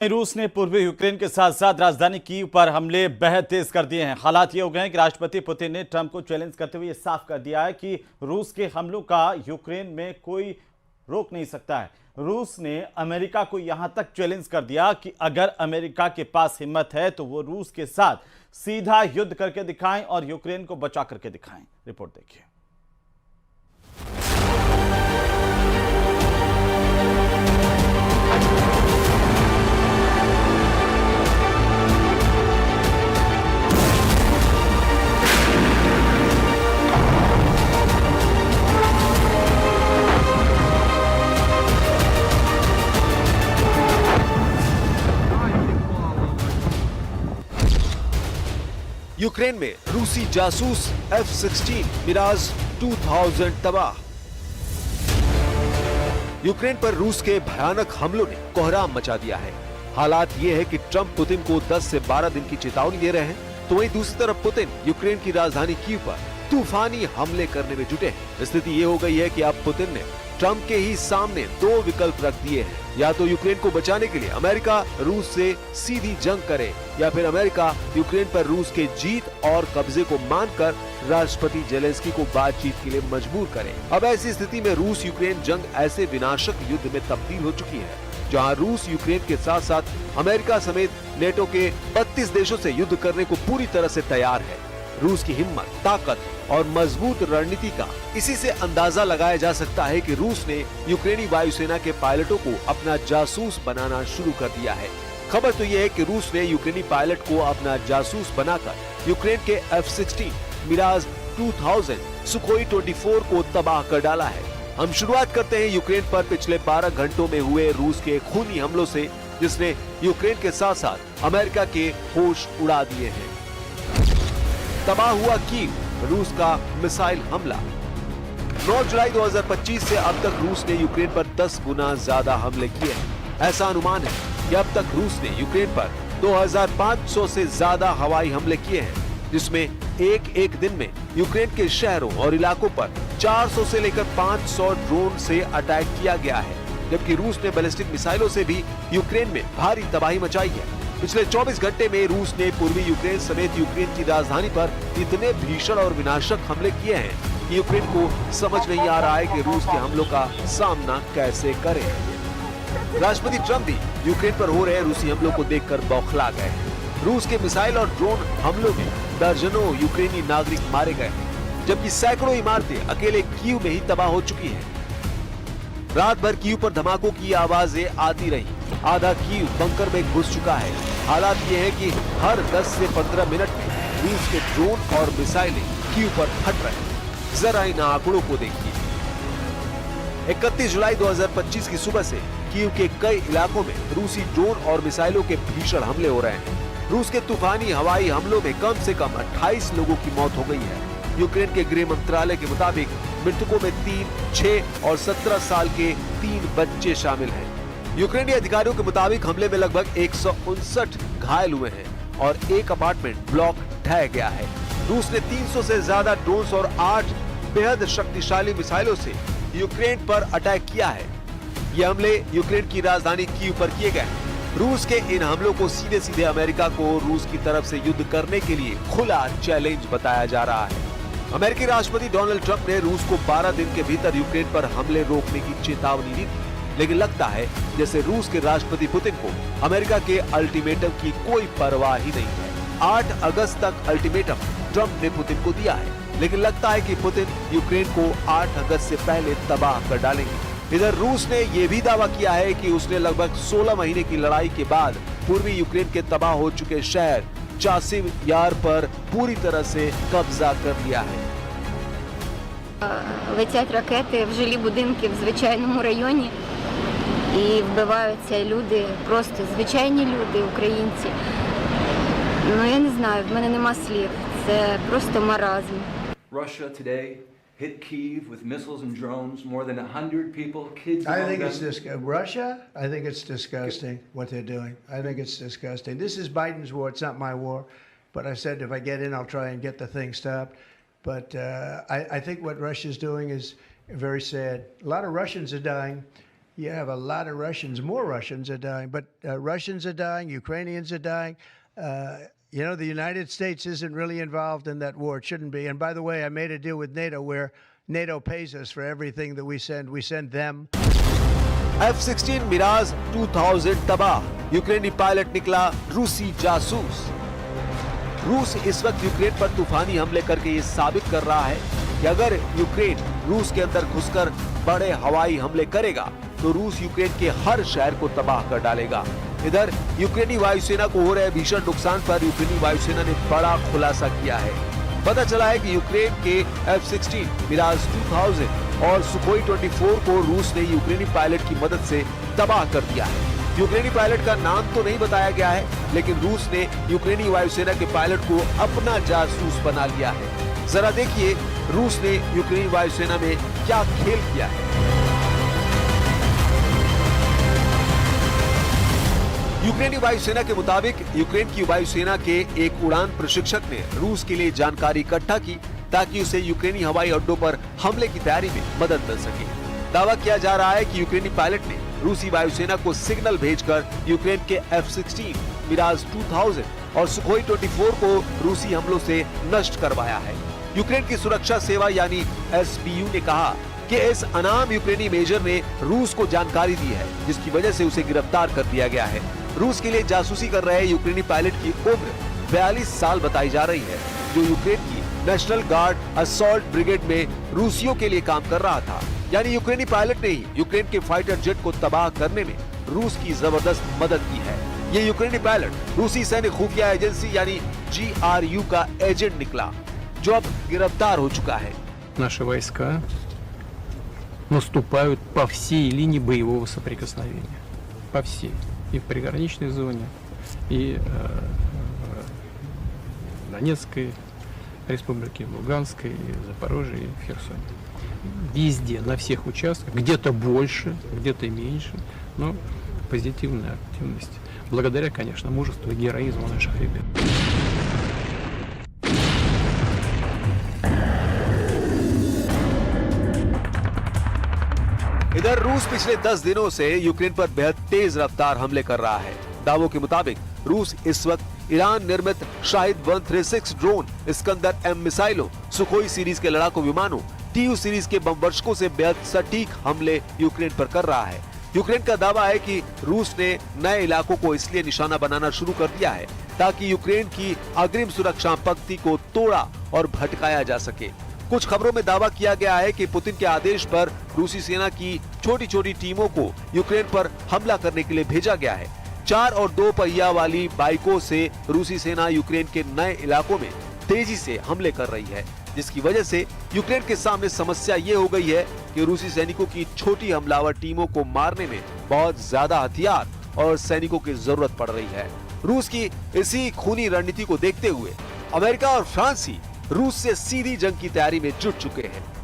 रूस ने पूर्वी यूक्रेन के साथ साथ राजधानी कीव पर हमले बेहद तेज कर दिए हैं। हालात ये हो गए हैं कि राष्ट्रपति पुतिन ने ट्रंप को चैलेंज करते हुए ये साफ कर दिया है कि रूस के हमलों का यूक्रेन में कोई रोक नहीं सकता है। रूस ने अमेरिका को यहां तक चैलेंज कर दिया कि अगर अमेरिका के पास हिम्मत है तो वो रूस के साथ सीधा युद्ध करके दिखाएं और यूक्रेन को बचा करके दिखाएं। रिपोर्ट देखिए। यूक्रेन में रूसी जासूस F-16 मिराज 2000 तबाह। यूक्रेन पर रूस के भयानक हमलों ने कोहराम मचा दिया है। हालात ये है कि ट्रंप पुतिन को 10 से 12 दिन की चेतावनी दे रहे हैं, तो वहीं दूसरी तरफ पुतिन यूक्रेन की राजधानी कीव पर तूफानी हमले करने में जुटे हैं। स्थिति ये हो गई है कि अब पुतिन ने ट्रंप के ही सामने दो विकल्प रख दिए हैं, या तो यूक्रेन को बचाने के लिए अमेरिका रूस से सीधी जंग करे, या फिर अमेरिका यूक्रेन पर रूस के जीत और कब्जे को मानकर राष्ट्रपति जेलेंस्की को बातचीत के लिए मजबूर करे। अब ऐसी स्थिति में रूस यूक्रेन जंग ऐसे विनाशक युद्ध में तब्दील हो चुकी है जहां रूस यूक्रेन के साथ साथ अमेरिका समेत नेटो के 32 देशों से युद्ध करने को पूरी तरह से तैयार है। रूस की हिम्मत, ताकत और मजबूत रणनीति का इसी से अंदाजा लगाया जा सकता है कि रूस ने यूक्रेनी वायुसेना के पायलटों को अपना जासूस बनाना शुरू कर दिया है। खबर तो ये है कि रूस ने यूक्रेनी पायलट को अपना जासूस बनाकर यूक्रेन के F-16 मिराज 2000 सुखोई 24 को तबाह कर डाला है। हम शुरुआत करते हैं यूक्रेन पर पिछले 12 घंटों में हुए रूस के खूनी हमलों से, जिसने यूक्रेन के साथ साथ अमेरिका के होश उड़ा दिए हैं। तबाह हुआ कीव, रूस का मिसाइल हमला। 9 जुलाई 2025 से अब तक रूस ने यूक्रेन पर 10 गुना ज्यादा हमले किए हैं। ऐसा अनुमान है कि अब तक रूस ने यूक्रेन पर 2500 से ज्यादा हवाई हमले किए हैं, जिसमें एक दिन में यूक्रेन के शहरों और इलाकों पर 400 से लेकर 500 ड्रोन से अटैक किया गया है। जबकि रूस ने बैलिस्टिक मिसाइलों से भी यूक्रेन में भारी तबाही मचाई है। पिछले 24 घंटे में रूस ने पूर्वी यूक्रेन समेत यूक्रेन की राजधानी पर इतने भीषण और विनाशक हमले किए हैं कि यूक्रेन को समझ नहीं आ रहा है कि रूस के हमलों का सामना कैसे करे। राष्ट्रपति ट्रंप भी यूक्रेन पर हो रहे रूसी हमलों को देखकर बौखला गए हैं। रूस के मिसाइल और ड्रोन हमलों में दर्जनों यूक्रेनी नागरिक मारे गए हैं, जबकि सैकड़ों इमारतें अकेले कीव में ही तबाह हो चुकी हैं। रात भर कीव पर धमाकों की आवाजें आती रही। आधा कीव बंकर में घुस चुका है। हालात ये है कि हर 10 से 15 मिनट में रूस के ड्रोन और मिसाइलें कीव पर फट रहे हैं। जरा इन आंकड़ों को देखिए। 31 जुलाई 2025 की सुबह से कीव के कई इलाकों में रूसी ड्रोन और मिसाइलों के भीषण हमले हो रहे हैं। रूस के तूफानी हवाई हमलों में कम से कम 28 लोगों की मौत हो गई है। यूक्रेन के गृह मंत्रालय के मुताबिक मृतकों में 3, 6 और 17 साल के 3 बच्चे शामिल हैं। यूक्रेनी अधिकारियों के मुताबिक हमले में लगभग 159 घायल हुए हैं और एक अपार्टमेंट ब्लॉक ढह गया है। रूस ने 300 से ज्यादा ड्रोन और 8 बेहद शक्तिशाली मिसाइलों से यूक्रेन पर अटैक किया है। ये हमले यूक्रेन की राजधानी कीव पर किए गए हैं। रूस के इन हमलों को सीधे सीधे अमेरिका को रूस की तरफ से युद्ध करने के लिए खुला चैलेंज बताया जा रहा है। अमेरिकी राष्ट्रपति डोनाल्ड ट्रंप ने रूस को 12 दिन के भीतर यूक्रेन पर हमले रोकने की चेतावनी दी थी, लेकिन लगता है जैसे रूस के राष्ट्रपति पुतिन को अमेरिका के अल्टीमेटम की कोई परवाह ही नहीं है। 8 अगस्त तक अल्टीमेटम ट्रंप ने पुतिन को दिया है, लेकिन लगता है कि पुतिन यूक्रेन को 8 अगस्त से पहले तबाह कर डालेंगे। इधर रूस ने यह भी दावा किया है कि उसने लगभग 16 महीने की लड़ाई के बाद पूर्वी यूक्रेन के तबाह हो चुके शहर चासिव यार पर पूरी तरह से कब्जा कर लिया है। Летять ракети в жилі будинки в звичайному районі і вбиваються люди, просто звичайні люди, українці. Ну я не знаю, в мене нема слів. Це просто маразм. Russia today hit Kyiv with missiles and drones, more than 100 people, kids. I think it's Russia. I think it's disgusting what they're doing. I think it's disgusting. This is Biden's war. It's not my war. But I said if I get in, I'll try and get the thing stopped. But I think what Russia's doing is very sad. A lot of Russians are dying. you have a lot of Russians, more Russians are dying, but Russians are dying, Ukrainians are dying. You know, the United States isn't really involved in that war. It shouldn't be. And by the way, I made a deal with NATO where NATO pays us for everything that we send. We send them. F-16 Miraj 2000 तबाह, यूक्रेनी pilot निकला रूसी जासूस। रूस इस वक्त Ukraine पर तूफानी हमले करके ये साबित कर रहा है कि अगर यूक्रेन रूस के अंदर घुसकर बड़े हवाई हमले करेगा तो रूस यूक्रेन के हर शहर को तबाह कर डालेगा। इधर यूक्रेनी वायुसेना को हो रहे भीषण नुकसान पर यूक्रेनी वायुसेना ने बड़ा खुलासा किया है। पता चला है कि यूक्रेन के F-16 मिराज 2000 और सुखोई 24 को रूस ने यूक्रेनी पायलट की मदद से तबाह कर दिया है। यूक्रेनी पायलट का नाम तो नहीं बताया गया है, लेकिन रूस ने यूक्रेनी वायुसेना के पायलट को अपना जासूस बना लिया है। जरा देखिए रूस ने यूक्रेनी वायुसेना में क्या खेल किया है। यूक्रेनी वायुसेना के मुताबिक यूक्रेन की वायुसेना के एक उड़ान प्रशिक्षक ने रूस के लिए जानकारी इकट्ठा की ताकि उसे यूक्रेनी हवाई अड्डों पर हमले की तैयारी में मदद मिल सके। दावा किया जा रहा है कि यूक्रेनी पायलट ने रूसी वायुसेना को सिग्नल भेजकर यूक्रेन के F-16 मिराज 2000 और सुखोई 24 को रूसी हमलों से नष्ट करवाया है। यूक्रेन की सुरक्षा सेवा यानी SBU ने कहा कि इस अनाम यूक्रेनी मेजर ने रूस को जानकारी दी है, जिसकी वजह से उसे गिरफ्तार कर दिया गया है। रूस के लिए जासूसी कर रहे यूक्रेनी पायलट की उम्र 42 साल बताई जा रही है, जो यूक्रेन की नेशनल गार्ड असॉल्ट ब्रिगेड में रूसियों के लिए काम कर रहा था। यानी यूक्रेनी पायलट ने ही यूक्रेन के फाइटर जेट को तबाह करने में रूस की जबरदस्त मदद की है। ये यूक्रेनी पायलट रूसी सैन्य खुफिया एजेंसी यानी GRU का एजेंट निकला, जो अब गिरफ्तार हो चुका है। Наши войска наступают по всей линии боевого соприкосновения. По всей. И в приграничной зоне, и в Донецкой республике, в Луганской, и в Запорожье, и в Херсоне. Везде, на всех участках, где-то больше, где-то меньше, но позитивная активность. Благодаря, конечно, мужеству и героизму наших ребят. इधर रूस पिछले 10 दिनों से यूक्रेन पर बेहद तेज रफ्तार हमले कर रहा है। दावों के मुताबिक रूस इस वक्त ईरान निर्मित शाहिद 136 ड्रोन, इस्कंदर M मिसाइलों, सुखोई सीरीज के लड़ाकू विमानों, TU सीरीज के बम वर्षकों से बेहद सटीक हमले यूक्रेन पर कर रहा है। यूक्रेन का दावा है कि रूस ने नए इलाकों को इसलिए निशाना बनाना शुरू कर दिया है ताकि यूक्रेन की अग्रिम सुरक्षा पंक्ति को तोड़ा और भटकाया जा सके। कुछ खबरों में दावा किया गया है कि पुतिन के आदेश पर रूसी सेना की छोटी छोटी टीमों को यूक्रेन पर हमला करने के लिए भेजा गया है। 4 और 2 पहिया वाली बाइकों से रूसी सेना यूक्रेन के नए इलाकों में तेजी से हमले कर रही है, जिसकी वजह से यूक्रेन के सामने समस्या ये हो गई है कि रूसी सैनिकों की छोटी हमलावर टीमों को मारने में बहुत ज्यादा हथियार और सैनिकों की जरूरत पड़ रही है। रूस की इसी खूनी रणनीति को देखते हुए अमेरिका और फ्रांस ही रूस से सीधी जंग की तैयारी में जुट चुके हैं।